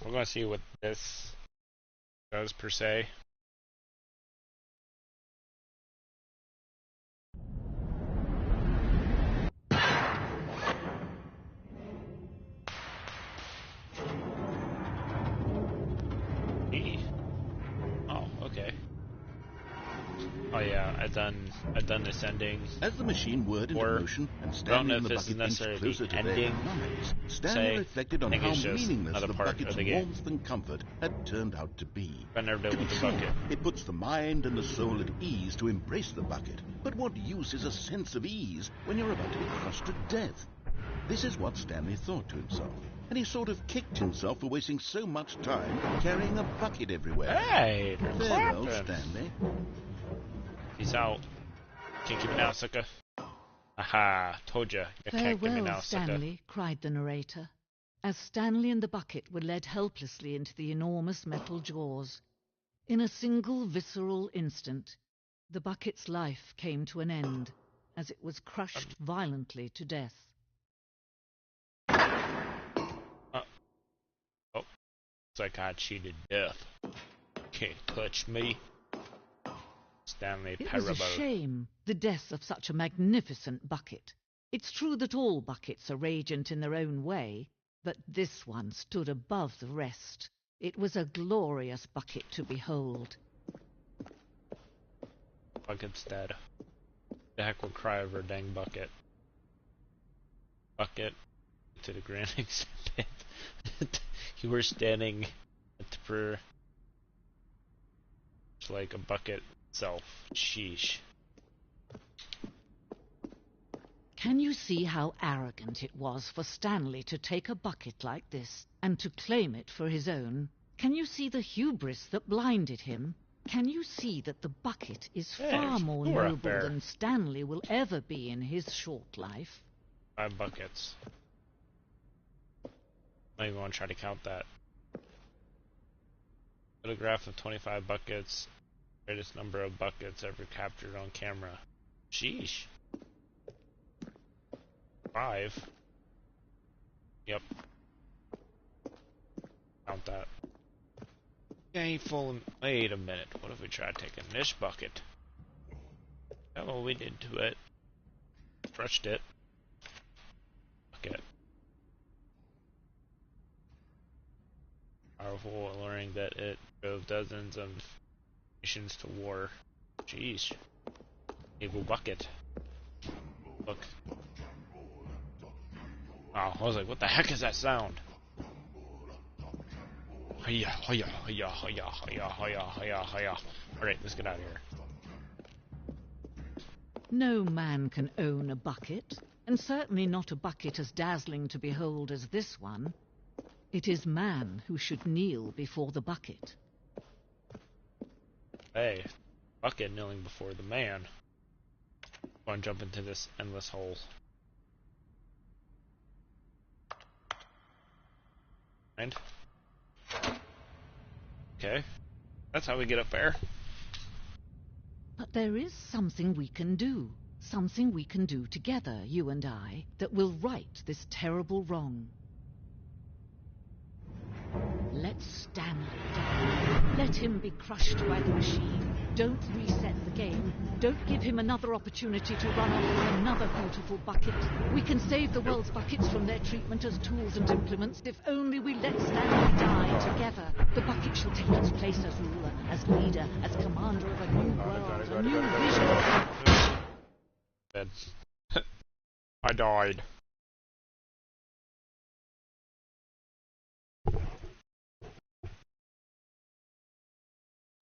we're gonna see what this does per se. Oh, okay. Oh yeah, I've done this ending. As the machine whirred into Or, motion and I don't Stanley know and if the this is bucket inched necessarily closer the to their ending, demise, Stanley say. reflected I on think how it's just meaningless another the part of bucket's the game. warmth and comfort had turned out to be. I never To did be with the sure, bucket. it puts the mind and the soul at ease to embrace the bucket, but what use is a sense of ease when you're about to be crushed to death? This is what Stanley thought to himself, and he sort of kicked himself for wasting so much time carrying a bucket everywhere. Hey, they're Farewell, clapping. Stanley. Peace out. Can't keep me now, sucker. Aha, told ya. You can't get me Farewell, now, sucker. Stanley, cried the narrator, as Stanley and the bucket were led helplessly into the enormous metal jaws. In a single visceral instant, the bucket's life came to an end, as it was crushed violently to death. It's like I cheated death. Can't touch me. Stanley It was a Parable. shame, the death of such a magnificent bucket. It's true that all buckets are radiant in their own way, but this one stood above the rest. It was a glorious bucket to behold. Bucket's dead. The heck would cry over a dang bucket. Bucket, to the grand extent. You were standing for like a bucket itself. Sheesh. Can you see how arrogant it was for Stanley to take a bucket like this and to claim it for his own? Can you see the hubris that blinded him? Can you see that the bucket is Hey, far more we're up noble there. than Stanley will ever be in his short life? 5 buckets. I don't even want to try to count that. Photograph of 25 buckets. Greatest number of buckets ever captured on camera. Sheesh. 5. Yep. Count that. Okay, full. Wait a minute. What if we try taking this bucket? That's what we did to it. Crushed it. Bucket. powerful, alluring that it drove dozens of nations to war. Jeez. Evil bucket. Look. Wow, I was like, what the heck is that sound? Hiya, hiya, hiya, hiya, hiya, hiya, hiya, hiya. Alright, let's get out of here. No man can own a bucket, and certainly not a bucket as dazzling to behold as this one. It is man who should kneel before the bucket. Hey, bucket kneeling before the man. Go and jump into this endless hole. Right? Okay, that's how we get up there. But there is something we can do. Something we can do together, you and I, that will right this terrible wrong. Let Stanley die. Let him be crushed by the machine. Don't reset the game. Don't give him another opportunity to run off with another beautiful bucket. We can save the world's buckets from their treatment as tools and implements if only we let Stanley die together. The bucket shall take its place as ruler, as leader, as commander of a new world, a new vision. Dead. I died.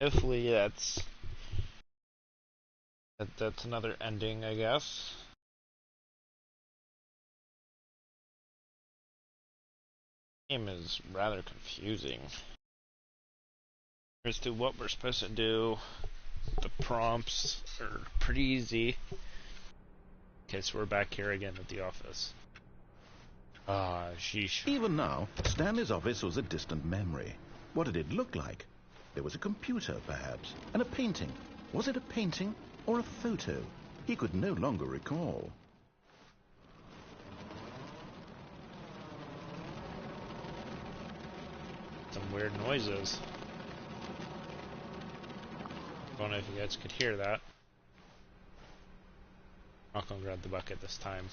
Hopefully that's another ending, I guess. Game is rather confusing as to what we're supposed to do. The prompts are pretty easy. Okay, so we're back here again at the office. Sheesh. Even now, Stanley's office was a distant memory. What did it look like? There was a computer, perhaps, and a painting. Was it a painting or a photo? He could no longer recall. Some weird noises. I don't know if you guys could hear that. I'm not gonna grab the bucket this time.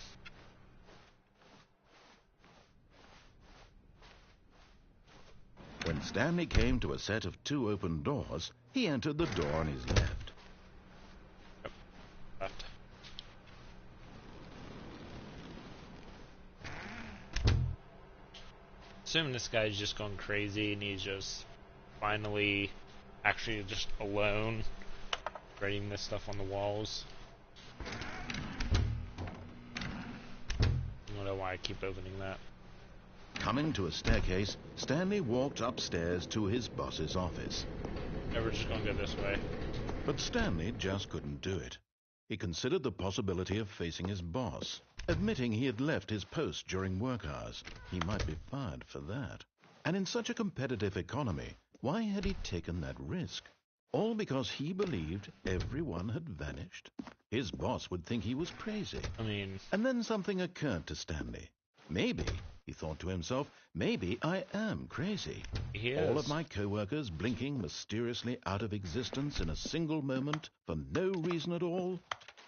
When Stanley came to a set of 2 open doors, he entered the door on his left. Yep. Left. Assume this guy's just gone crazy and he's just finally actually just alone writing this stuff on the walls. I don't know why I keep opening that. Coming to a staircase, Stanley walked upstairs to his boss's office. Yeah, we're just gonna go this way. But Stanley just couldn't do it. He considered the possibility of facing his boss, admitting he had left his post during work hours. He might be fired for that. And in such a competitive economy, why had he taken that risk? All because he believed everyone had vanished? His boss would think he was crazy. And then something occurred to Stanley. Maybe, he thought to himself, maybe I am crazy. All of my co-workers blinking mysteriously out of existence in a single moment for no reason at all.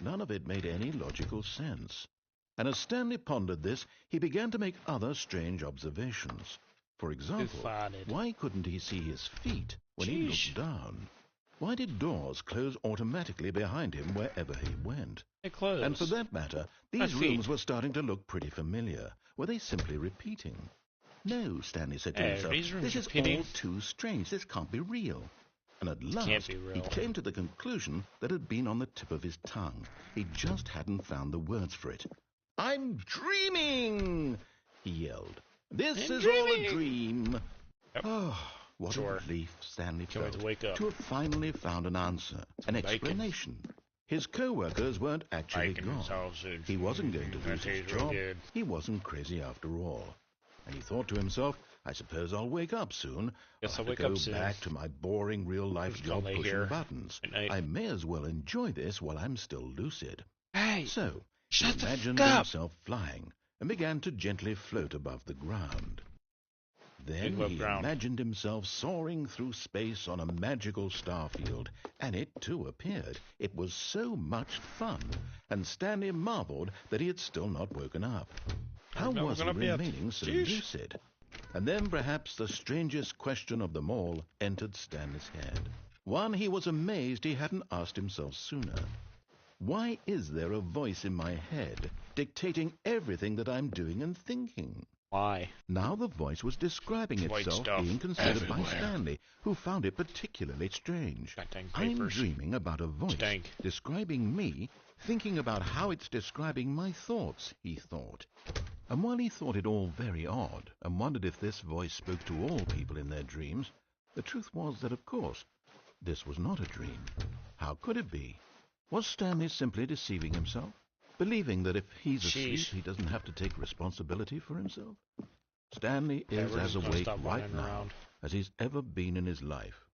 None of it made any logical sense. And as Stanley pondered this, he began to make other strange observations. For example, why couldn't he see his feet when he looked down? Why did doors close automatically behind him wherever he went? They closed. And for that matter, these rooms were starting to look pretty familiar. Were they simply repeating? No, Stanley said to himself, this is all too strange. This can't be real. And at last, he came to the conclusion that had been on the tip of his tongue. He just hadn't found the words for it. I'm dreaming, he yelled. This is all a dream. Yep. Oh, what a relief Stanley felt to wake up. To have finally found an answer, an explanation. His co-workers weren't actually gone. He wasn't going to lose his job. He wasn't crazy after all. And he thought to himself, I suppose I'll wake up soon. I'll wake up soon. Back to my boring real-life job pushing buttons. I may as well enjoy this while I'm still lucid. Hey, so, he imagined himself flying and began to gently float above the ground. Then he imagined himself soaring through space on a magical starfield, and it too appeared. It was so much fun, and Stanley marveled that he had still not woken up. How was he remaining so lucid? And then perhaps the strangest question of them all entered Stanley's head. One he was amazed he hadn't asked himself sooner. Why is there a voice in my head dictating everything that I'm doing and thinking? Why? Now the voice was describing White itself stuff being considered by everywhere. Stanley, who found it particularly strange. Got dang I'm papers. dreaming about a voice Stank. describing me, thinking about how it's describing my thoughts, he thought. And while he thought it all very odd, and wondered if this voice spoke to all people in their dreams, the truth was that, of course, this was not a dream. How could it be? Was Stanley simply deceiving himself? Believing that if he's asleep, Sheesh. he doesn't have to take responsibility for himself? Stanley Yeah, is we're as just gonna awake stop right running now around. as he's ever been in his life.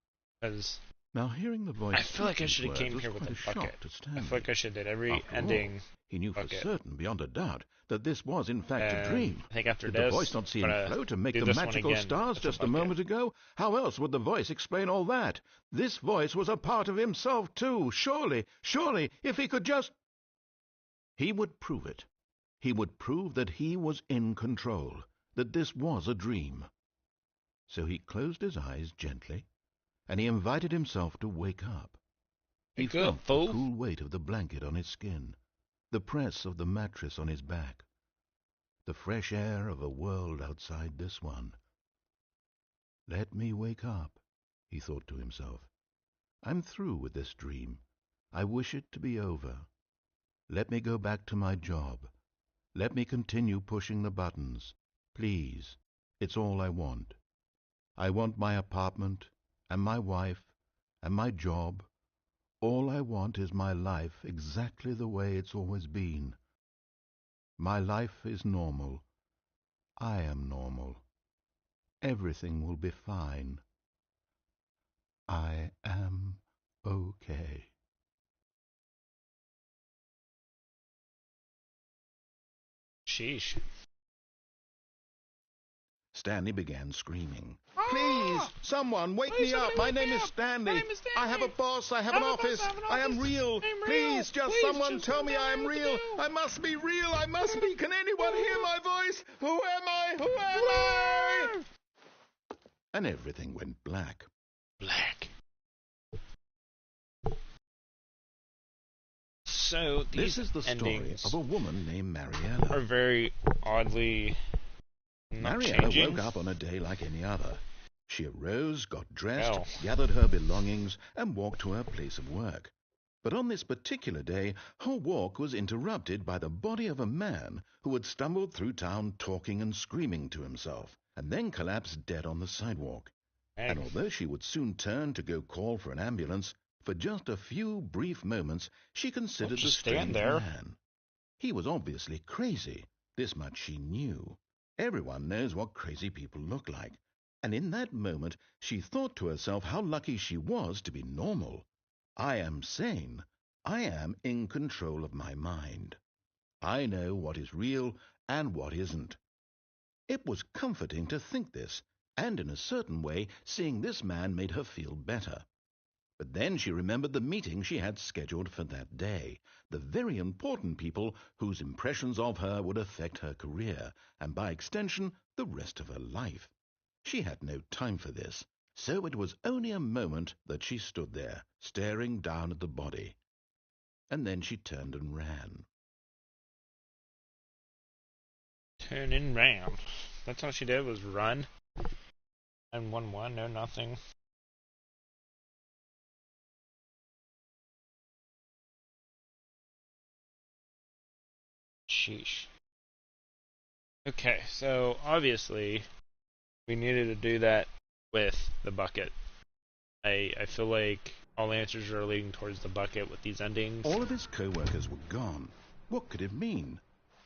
Because Now, hearing the voice I feel like I speak should have these came words here was with a quite bucket. shock to I Stanley. feel like I should did every After all, ending. he knew for bucket. certain, beyond a doubt, that this was in fact a And dream. I think after Did this, the voice not see I'm him gonna float and make do the this one magical again stars with the just a bucket. moment ago? How else would the voice explain all that? This voice was a part of himself too. Surely, if he could just... He would prove it. He would prove that he was in control, that this was a dream. So he closed his eyes gently, and he invited himself to wake up. He Wake up, felt the fool. cool weight of the blanket on his skin, the press of the mattress on his back, the fresh air of a world outside this one. Let me wake up, he thought to himself. I'm through with this dream. I wish it to be over. Let me go back to my job. Let me continue pushing the buttons. Please, it's all I want. I want my apartment, and my wife, and my job. All I want is my life exactly the way it's always been. My life is normal. I am normal. Everything will be fine. I am okay. Sheesh. Stanley began screaming. Please, someone, wake Please, me up. somebody My wake name me is up. Stanley. My name is I have a Stanley. boss. I have I an have a boss, office. I have an I am office. real. I'm real. Please, just Please, someone just tell me tell me I am what to real. do. I must be real. I must be. Can anyone hear my voice? Who am I? Who am I? And everything went black. Black. So these This is the story endings of a woman named Mariella. are very oddly not Mariella changing. woke up on a day like any other. She arose, got dressed, Well. gathered her belongings, and walked to her place of work. But on this particular day, her walk was interrupted by the body of a man who had stumbled through town talking and screaming to himself, and then collapsed dead on the sidewalk. Dang. And although she would soon turn to go call for an ambulance, for just a few brief moments she considered the just stand strange there. man. He was obviously crazy. This much she knew. Everyone knows what crazy people look like. And in that moment she thought to herself how lucky she was to be normal. I am sane. I am in control of my mind. I know what is real and what isn't. It was comforting to think this, and in a certain way seeing this man made her feel better. But then she remembered the meeting she had scheduled for that day, the very important people whose impressions of her would affect her career, and by extension, the rest of her life. She had no time for this, so it was only a moment that she stood there, staring down at the body. And then she turned and ran. Turning round. That's all she did was run. And 1-1, no nothing. Sheesh. Okay, so obviously we needed to do that with the bucket. I feel like all answers are leading towards the bucket with these endings. All of his co-workers were gone. What could it mean?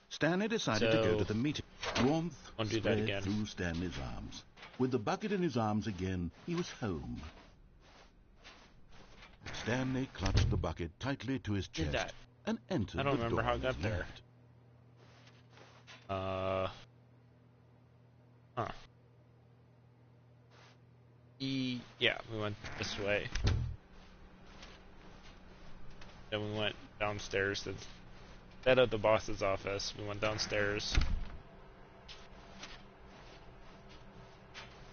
Stanley decided to go to the meeting. Warmth I'll do that spread again. through Stanley's arms. With the bucket in his arms again, he was home. Stanley clutched the bucket tightly to his Did chest that. and entered I don't the remember door how I on got his there. left. Huh. Yeah, we went this way. Then we went downstairs to instead of the boss's office. We went downstairs.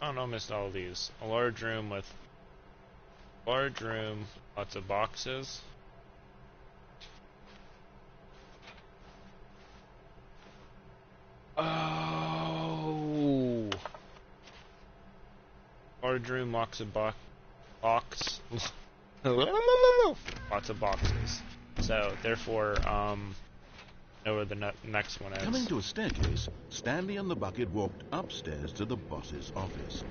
Oh no, I missed all these. A large room, lots of boxes. Oh, large room, lots of box. Lots of boxes. So therefore, know where the next one is. Coming to a staircase, Stanley and the bucket walked upstairs to the boss's office.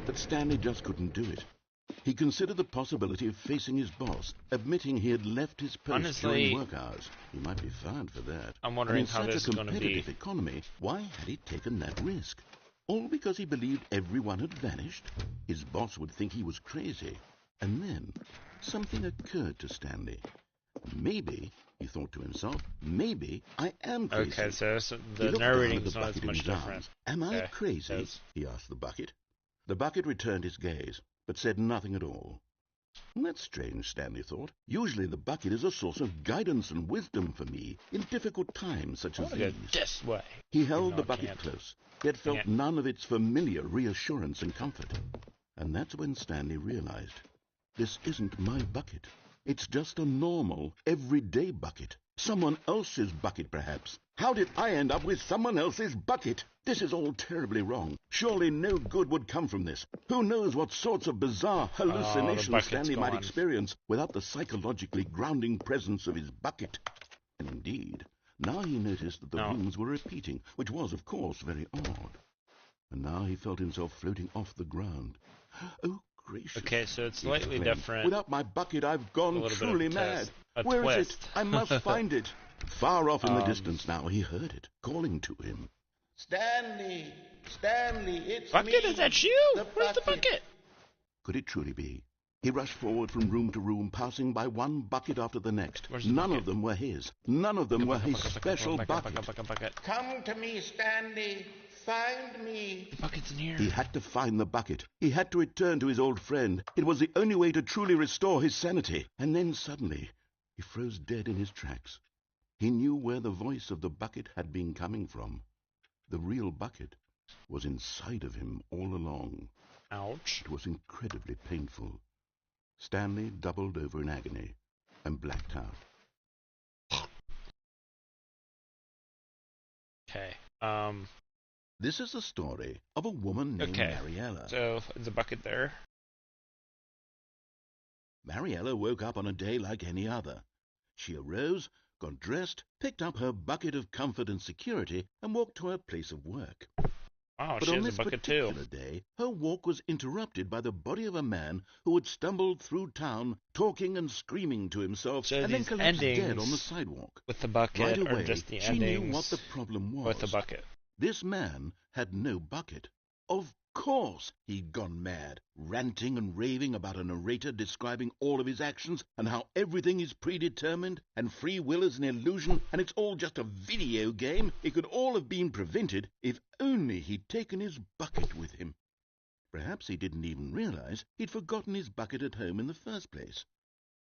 But Stanley just couldn't do it. He considered the possibility of facing his boss, admitting he had left his post Honestly, during work hours. He might be fired for that. I'm wondering and in how such this a is going to be. competitive economy, why had he taken that risk? All because he believed everyone had vanished? His boss would think he was crazy. And then something occurred to Stanley. Maybe, he thought to himself, maybe I am crazy. Okay, so He the looked narrating down at is the not as bucket in much his different. arms. Am I crazy? He asked the bucket. The bucket returned his gaze, but said nothing at all. That's strange, Stanley thought. Usually the bucket is a source of guidance and wisdom for me in difficult times such as these. This way. He held the bucket close, yet felt none of its familiar reassurance and comfort. And that's when Stanley realized, this isn't my bucket. It's just a normal, everyday bucket. Someone else's bucket, perhaps. How did I end up with someone else's bucket? This is all terribly wrong. Surely no good would come from this. Who knows what sorts of bizarre hallucinations Stanley might experience without the psychologically grounding presence of his bucket. And indeed, now he noticed that the rooms were repeating, which was, of course, very odd. And now he felt himself floating off the ground. Oh, gracious. Okay, so it's slightly different. Without my bucket, I've gone truly mad. Where is it? I must find it. Far off in the distance now, he heard it, calling to him. Stanley! Stanley, it's Bucket, me! is that you? The Where's the bucket? Could it truly be? He rushed forward from room to room, passing by one bucket after the next. None of them were his. None of them were his special bucket. Come to me, Stanley. Find me. The bucket's in here. He had to find the bucket. He had to return to his old friend. It was the only way to truly restore his sanity. And then suddenly, he froze dead in his tracks. He knew where the voice of the bucket had been coming from. The real bucket was inside of him all along. Ouch. It was incredibly painful. Stanley doubled over in agony and blacked out. Okay. This is the story of a woman named Mariella. So, is the bucket there? Mariella woke up on a day like any other. She arose, got dressed, picked up her bucket of comfort and security, and walked to her place of work. Oh, But she on has a this bucket particular too. day, her walk was interrupted by the body of a man who had stumbled through town, talking and screaming to himself, So and then these collapsed dead endings on the sidewalk. With the bucket, Right or away, just the she knew endings what the problem was. with the bucket? This man had no bucket. Of course he'd gone mad, ranting and raving about a narrator describing all of his actions and how everything is predetermined and free will is an illusion and it's all just a video game. It could all have been prevented if only he'd taken his bucket with him. Perhaps he didn't even realize he'd forgotten his bucket at home in the first place.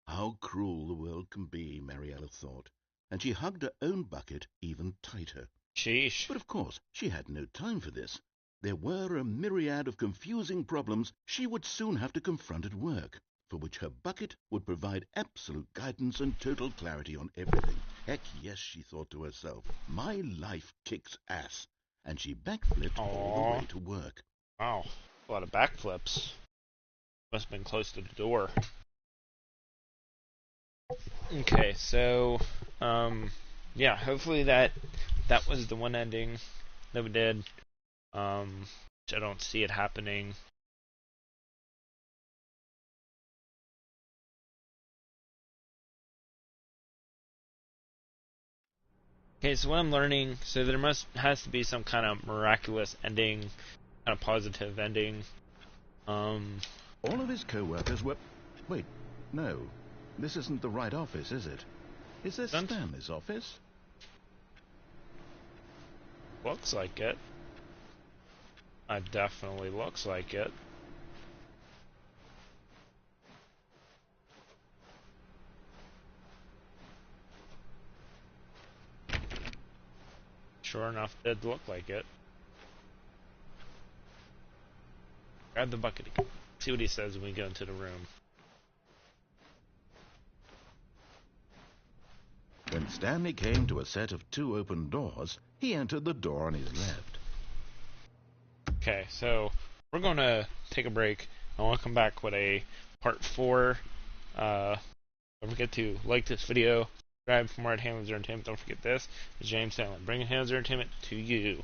How cruel the world can be, Mariella thought, and she hugged her own bucket even tighter. Sheesh. But of course, she had no time for this. There were a myriad of confusing problems she would soon have to confront at work, for which her bucket would provide absolute guidance and total clarity on everything. Heck yes, she thought to herself, my life kicks ass. And she backflipped all the way to work. Wow, a lot of backflips. Must have been close to the door. Okay, so, yeah, hopefully that was the one ending that we did. Which I don't see it happening. Okay, so what I'm learning, so there has to be some kind of miraculous ending, kind of positive ending. All of his co-workers were... Wait, no. This isn't the right office, is it? Is this Stanley's office? Looks like it. It definitely looks like it. Sure enough, it did look like it. Grab the bucket again. See what he says when we go into the room. When Stanley came to a set of 2 open doors, he entered the door on his left. Okay, so we're going to take a break. I want to come back with a part 4. Don't forget to like this video, subscribe for more at Hamlin's Entertainment. Don't forget this. It's James Stanley, bringing Hamlin's Entertainment to you.